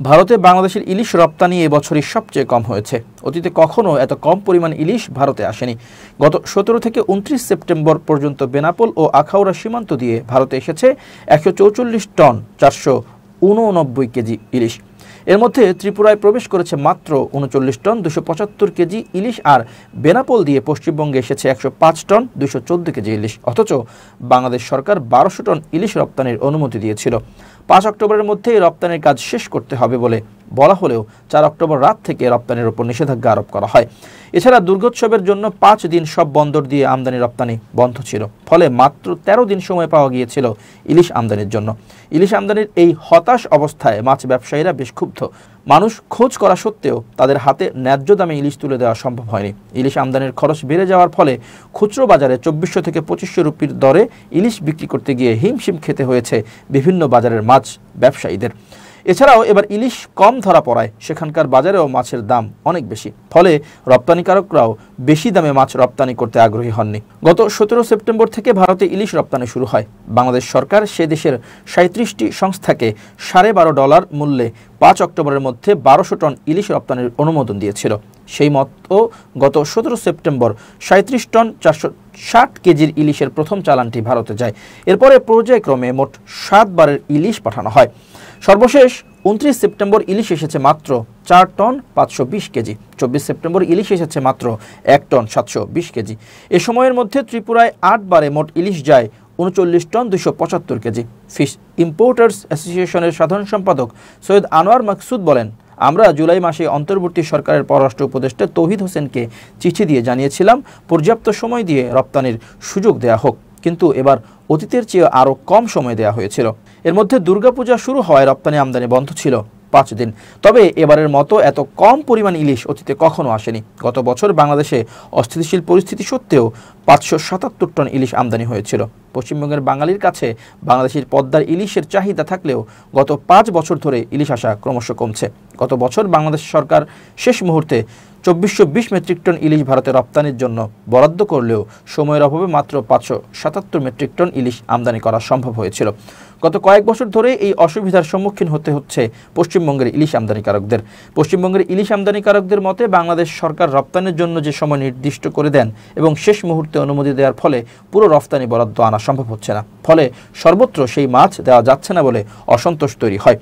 ভারতে বাংলাদেশের ইলিশ রপ্তানি এবছরই সবচেয়ে কম হয়েছে। অতীতে কখনো এত কম পরিমাণ ইলিশ ভারতে আসেনি। গত 17 থেকে 29 সেপ্টেম্বর পর্যন্ত বেনাপোল ও আখাউড়া সীমান্ত দিয়ে ভারতে এসেছে 144 টন 489 কেজি ইলিশ। এর মধ্যে ত্রিপুরায় প্রবেশ করেছে মাত্র 39 টন 275 কেজি ইলিশ, আর বেনাপোল দিয়ে পশ্চিমবঙ্গে এসেছে 105 টন 214 কেজি ইলিশ। অথচ বাংলাদেশ সরকার 1200 টন ইলিশ রপ্তানির অনুমতি দিয়েছিল। 5 অক্টোবরের মধ্যে এই রপ্তানির কাজ শেষ করতে হবে বলে বলা হলেও 4 অক্টোবর রাত থেকে রপ্তানির উপর নিষেধাজ্ঞা আরোপ করা হয়। এছাড়া দুর্গোৎসবের জন্য 5 দিন সব বন্দর দিয়ে আমদানি রপ্তানি বন্ধ ছিল। ফলে মাত্র 13 দিন সময় পাওয়া গিয়েছিল ইলিশ আমদানির জন্য। ইলিশ আমদানির এই হতাশ অবস্থায় মাছ ব্যবসায়ীরা বেশ ক্ষুব্ধ। মানুষ খোঁজ করা সত্ত্বেও তাদের হাতে ন্যায্য দামে ইলিশ তুলে দেওয়া সম্ভব হয়নি। ইলিশ আমদানির খরচ বেড়ে যাওয়ার ফলে খুচরো বাজারে 2400 থেকে 2500 রুপির দরে ইলিশ বিক্রি করতে গিয়ে হিমশিম খেতে হয়েছে বিভিন্ন বাজারের মাছ ব্যবসায়ীদের। এছাড়াও এবার ইলিশ কম ধরা পড়ায় সেখানকার বাজারেও মাছের দাম অনেক বেশি। ফলে রপ্তানিকারকরাও বেশি দামে মাছ রপ্তানি করতে আগ্রহী হননি। গত 17 সেপ্টেম্বর থেকে ভারতে ইলিশ রপ্তানি শুরু হয়। বাংলাদেশ সরকার সে দেশের 37টি সংস্থাকে $12.5 মূল্যে 5 অক্টোবরের মধ্যে 1200 টন ইলিশ রপ্তানির অনুমোদন দিয়েছিল। সেই মতো গত 17 সেপ্টেম্বর 37 টন 460 কেজির ইলিশের প্রথম চালানটি ভারতে যায়। এরপরে পর্যায়ক্রমে মোট 7 বারের ইলিশ পাঠানো হয়। সর্বশেষ 29 সেপ্টেম্বর ইলিশ এসেছে মাত্র 4 টন 520 কেজি। 24 সেপ্টেম্বর ইলিশ এসেছে মাত্র 1 টন 720 কেজি। এ সময়ের মধ্যে ত্রিপুরায় 8 বারে মোট ইলিশ যায় 39 টন 275 কেজি। ফিশ ইম্পোর্টার্স অ্যাসোসিয়েশনের সাধারণ সম্পাদক সৈয়দ আনোয়ার মাকসুদ বলেন, আমরা জুলাই মাসে অন্তর্বর্তী সরকারের পররাষ্ট্র উপদেষ্টা তৌহিদ হোসেনকে চিঠি দিয়ে জানিয়েছিলাম পর্যাপ্ত সময় দিয়ে রপ্তানির সুযোগ দেয়া হোক, কিন্তু এবার অতীতের চেয়ে আরও কম সময় দেওয়া হয়েছিল। এর মধ্যে দুর্গাপূজা শুরু হওয়ায় রপ্তানি আমদানি বন্ধ ছিল 5 দিন। তবে এবারের মতো এত কম পরিমাণ ইলিশ অতীতে কখনো আসেনি। গত বছর বাংলাদেশে অস্থিতিশীল পরিস্থিতি সত্ত্বেও 577 টন ইলিশ আমদানি হয়েছিল। পশ্চিমবঙ্গের বাঙালির কাছে বাংলাদেশের পদ্মার ইলিশের চাহিদা থাকলেও গত 5 বছর ধরে ইলিশ আসা ক্রমশ কমছে। গত বছর বাংলাদেশ সরকার শেষ মুহূর্তে 2420 মেট্রিক টন ইলিশ ভারতে রপ্তানির জন্য বরাদ্দ করলেও সময়ের অভাবে মাত্র 577 মেট্রিক টন ইলিশ আমদানি করা সম্ভব হয়েছিল। গত কয়েক বছর ধরে এই অসুবিধার সম্মুখীন হতে হচ্ছে পশ্চিমবঙ্গের ইলিশ আমদানিকারকদের। পশ্চিমবঙ্গের ইলিশ আমদানিকারকদের মতে বাংলাদেশ সরকার রপ্তানির জন্য যে সময় নির্দিষ্ট করে দেন এবং শেষ মুহূর্তে অনুমতি দেওয়ার ফলে পুরো রপ্তানি বরাদ্দ আনা সম্ভব হচ্ছে না। ফলে সর্বত্র সেই মাছ দেওয়া যাচ্ছে না বলে অসন্তোষ তৈরি হয়।